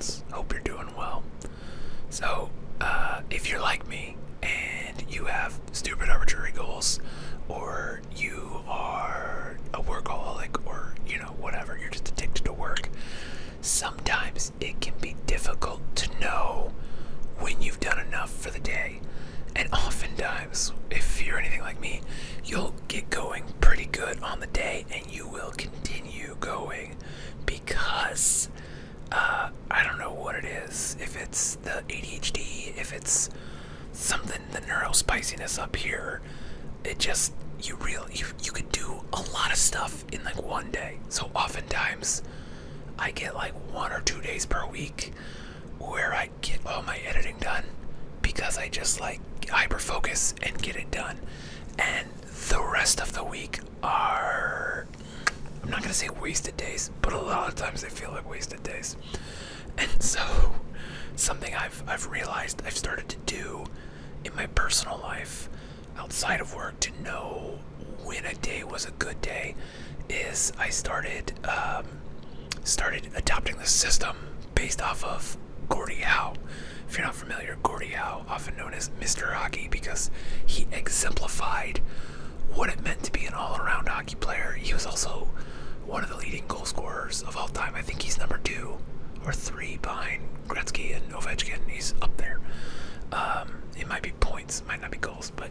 friends. Hope you're doing well. So, if you're like me and you have stupid arbitrary goals, or you are a workaholic, or, whatever, you're just addicted to work, sometimes it can be difficult to know when you've done enough for the day. And oftentimes, if you're anything like me, you'll get going pretty good on the day and you will continue going because I don't know what it is. If it's the ADHD, if it's something, the neurospiciness up here, it just, you could do a lot of stuff in like one day. So oftentimes I get like 1 or 2 days per week where I get all my editing done because I just like hyper focus and get it done. And the rest of the week are, I'm not gonna say wasted days, but a lot of times they feel like wasted days. And so something I've realized I've started to do in my personal life outside of work to know when a day was a good day is I started adopting the system based off of Gordie Howe. If you're not familiar, Gordie Howe, often known as Mr. Hockey, because he exemplified what it meant to be an all-around hockey player. He was also one of the leading goal scorers of all time. I think he's number 2 or 3 behind Gretzky and Ovechkin. He's up there. It might be points, might not be goals, but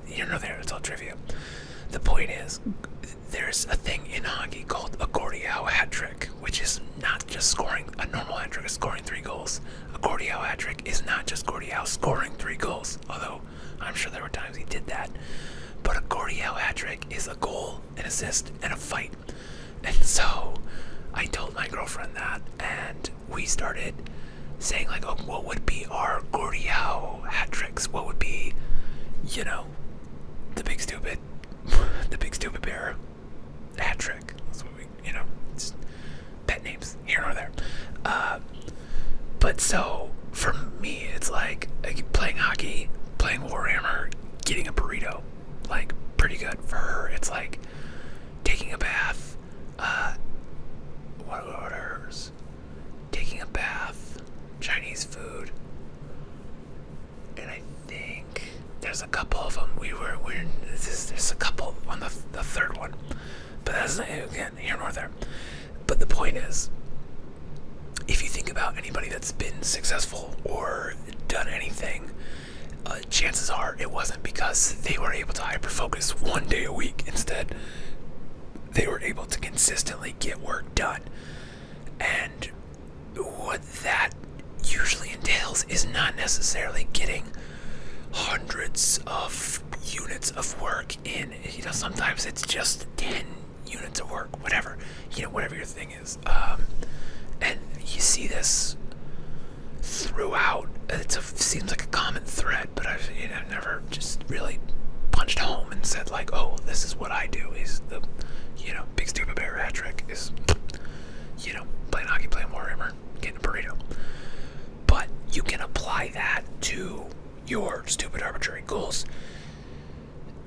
you're not there. It's all trivia. The point is, there's a thing in hockey called a Gordie Howe hat trick, which is not just scoring. A normal hat trick is scoring 3 goals. A Gordie Howe hat trick is not just Gordie Howe scoring 3 goals, although I'm sure there were times he did that. But a Gordie Howe hat trick is a goal, an assist, and a fight. And so I told my girlfriend that, and we started saying like, oh, what would be our Gordie Howe hat tricks? What would be, the big stupid bear hat trick? That's what we, it's pet names here nor there. But so for me, it's like playing hockey, playing Warhammer, getting a burrito, like pretty good. For her, it's like taking a bath. What are hers? Taking a bath, Chinese food, and I think there's a couple of them. There's a couple on the third one, but that's again here nor there. But the point is, if you think about anybody that's been successful or done anything, chances are it wasn't because they were able to hyper focus 1 day a week. Instead, they were able to consistently get work done. And what that usually entails is not necessarily getting hundreds of units of work in. Sometimes it's just 10 units of work, whatever your thing is. And you see this throughout. It seems like a common thread, but I've never just really punched home and said like, oh, this is what I do. Is the big stupid bear hat trick is playing hockey, playing Warhammer, getting a burrito. But you can apply that to your stupid arbitrary goals,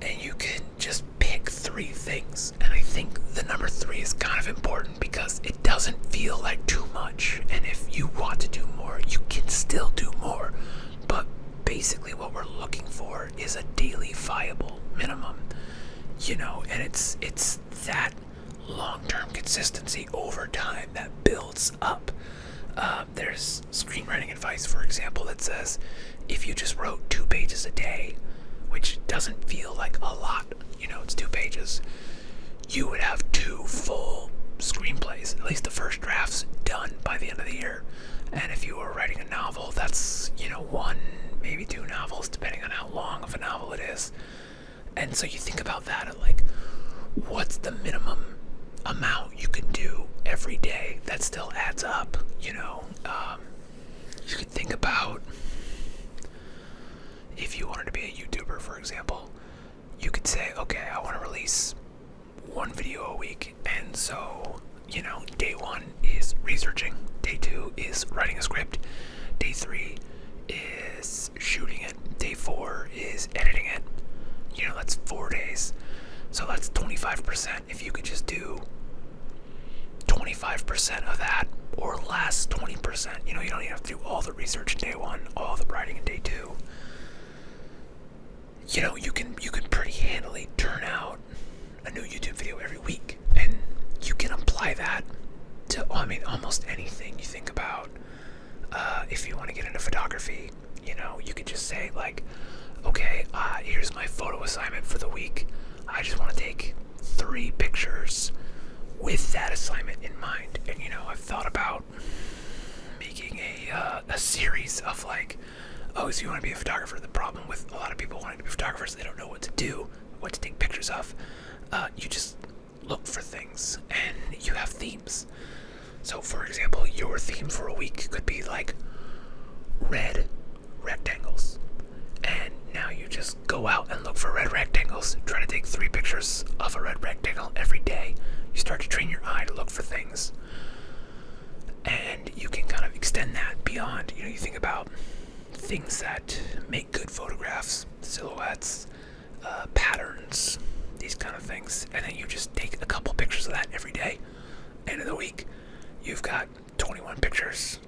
and you can just pick 3 things. And I think the number 3 is kind of important because it doesn't feel like too much, and if you want to do more, you can still do more. But basically what we're looking for is a daily viable minimum, and it's that long-term consistency over time that builds up. There's screenwriting advice, for example, that says if you just wrote 2 pages a day, which doesn't feel like a lot, it's 2 pages, you would have 2 full screenplays, at least the first drafts, done by the end of the year. And if you were writing a novel, that's 1, maybe 2 novels, depending on how long of a novel it is. And so you think about that at like, what's the minimum amount you can do every day that still adds up? You could think about, if you wanted to be a YouTuber, for example, you could say, okay, I want to release 1 video a week, and so day 1 is researching, day 2 is writing a script, day 3 is shooting it, day 4 is editing it. That's 4 days. So that's 25%. If you could just do 25% of that or less, 20% 100%. You know, you don't even have to do all the research in day one, all the writing in day two. You know, you can pretty handily turn out a new YouTube video every week, and you can apply that to, I mean, almost anything you think about. If you want to get into photography, you know, you could just say like, okay, here's my photo assignment for the week. I just want to take 3 pictures with that assignment in mind. And you know, I've thought about making a series of like, oh, so you want to be a photographer? The problem with a lot of people wanting to be photographers, they don't know what to do, what to take pictures of. You just look for things, and you have themes. So, for example, your theme for a week could be like red rectangles. And now you just go out and look for red rectangles. Try to take 3 pictures of a red rectangle every day. You start to train your eye to look for things. And you can kind of extend that beyond. You know, you think about things that make good photographs, silhouettes, patterns, these kind of things. And then you just take a couple pictures of that every day. End of the week, you've got 21 pictures.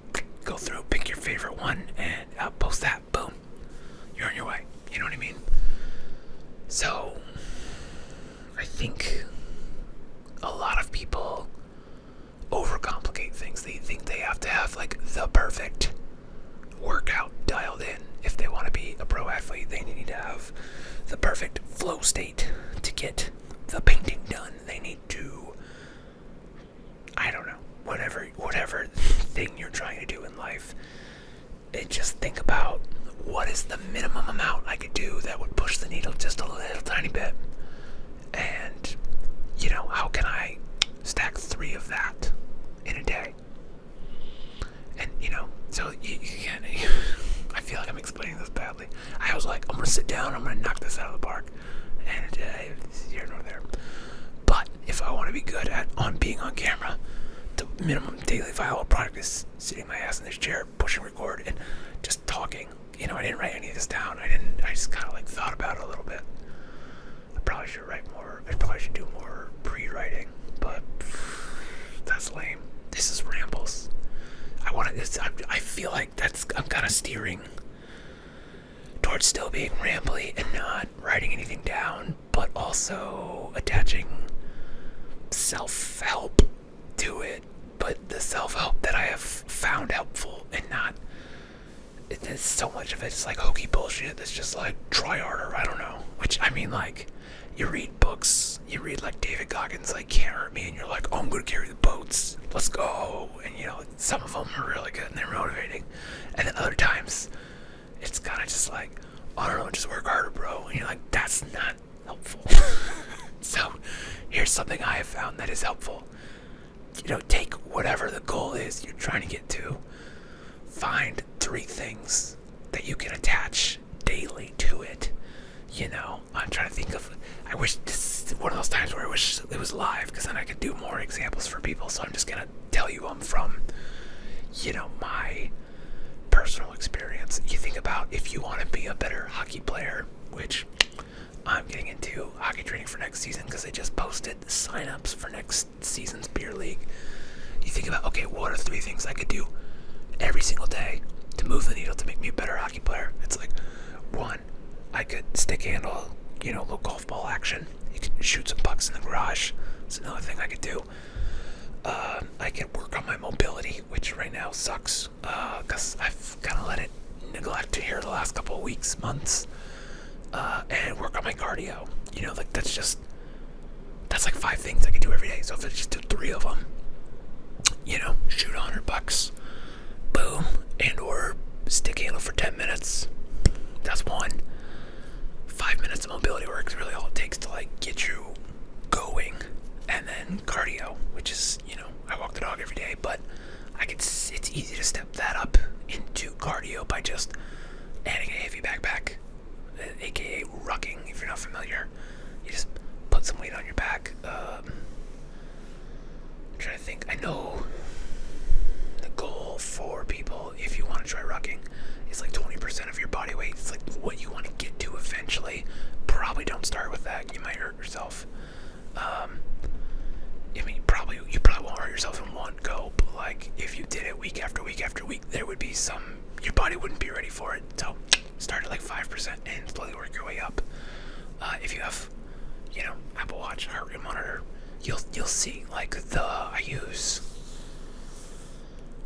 Go through, pick your favorite one, and post that. Boom. You're on your way. You know what I mean? So, I think a lot of people overcomplicate things. They think they have to have like the perfect workout dialed in. If they want to be a pro athlete, they need to have the perfect flow state to get the painting done. They need to, I don't know, whatever thing you're trying to do in life. And just think about, what is the minimum amount I could do that would push the needle just a little tiny bit? And, you know, how can I stack 3 of that in a day? And, you know, so you can't, I feel like I'm explaining this badly. I was like, I'm going to sit down, I'm going to knock this out of the park. And it's here nor there. But if I want to be good at being on camera, the minimum daily viable product is sitting my ass in this chair, pushing record, and just talking. You know, I didn't write any of this down. I just kind of like thought about it a little bit. I probably should write more. I probably should do more pre-writing, but that's lame. This is rambles. I feel like I'm kind of steering towards still being rambly and not writing anything down, but also attaching self-help to it. But the self-help that I have found helpful, and not, there's so much of it's like hokey bullshit that's just like, try harder, I don't know. Which, I mean, like, you read books, you read like David Goggins, like, Can't Hurt Me, and you're like, oh, I'm gonna carry the boats, let's go. And you know, some of them are really good and they're motivating, and then other times it's kind of just like, I don't know, just work harder, bro. And you're like, that's not helpful. So here's something I have found that is helpful. You know, take whatever the goal is you're trying to get to, find 3 things that you can attach daily to it. You know, I'm trying to think of, I wish this is one of those times where I wish it was live, because then I could do more examples for people. So I'm just going to tell you them from, you know, my personal experience. You think about, if you want to be a better hockey player, which I'm getting into hockey training for next season because I just posted the sign-ups for next season's beer league. You think about, okay, what are 3 things I could do every single day to move the needle to make me a better hockey player? It's like, 1, I could stick handle, you know, little golf ball action. You could shoot some pucks in the garage. It's another thing I could do. I could work on my mobility, which right now sucks because I've kind of let it neglect here the last couple of weeks, months. And work on my cardio. You know, like that's like 5 things I could do every day. So if I just do 3 of them, you know, shoot $100, boom, and or stick handle for 10 minutes. That's 1. 5 minutes of mobility work is really all it takes to like get you going. And then cardio, which is, you know, I walk the dog every day, but it's easy to step that up into cardio by just adding a heavy backpack, aka rucking. If you're not familiar, you just put some weight on your back. I'm trying to think. I know the goal for people, if you want to try rucking, is like 20% of your body weight. It's like what you want to get to eventually. Probably don't start with that. You might hurt yourself. I mean, you probably won't hurt yourself in one go, but like if you did it week after week after be your body wouldn't be ready for it. So start at like 5% and slowly work your way up. If you have, Apple Watch, heart rate monitor, you'll see like I use.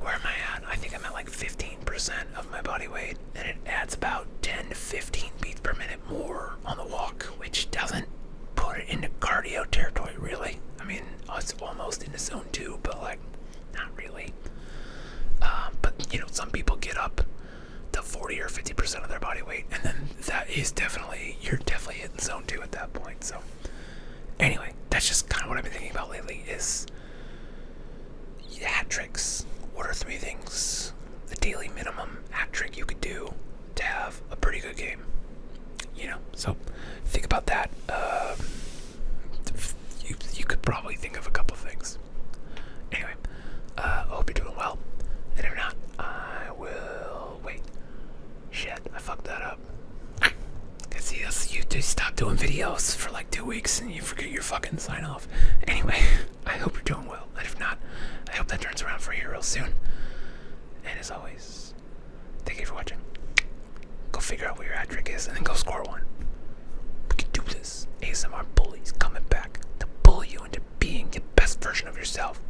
Where am I at? I think I'm at like 15% of my body weight, and it adds about 10 to 15 beats per minute more on the walk, which doesn't put it into cardio territory, really. I mean, it's almost into zone 2, but like, not really. But, some people get up to 40 or 50% of their body weight, and then you're definitely hitting zone 2 at that point. So, anyway, that's just kind of what I've been thinking about lately is hat tricks. What are 3 things, the daily minimum hat trick you could do to have a pretty good game? So think about that. You could probably think of a couple things. Anyway, I hope you're doing well. And if not, I will wait. Shit, I fucked that up. See, you just stop doing videos for like 2 weeks and you forget your fucking sign off. Anyway, I hope you're doing well. And if not, I hope that turns around for you real soon. And as always, thank you for watching. Go figure out what your hat trick is and then go score one. We can do this. ASMR bullies coming back to bully you into being the best version of yourself.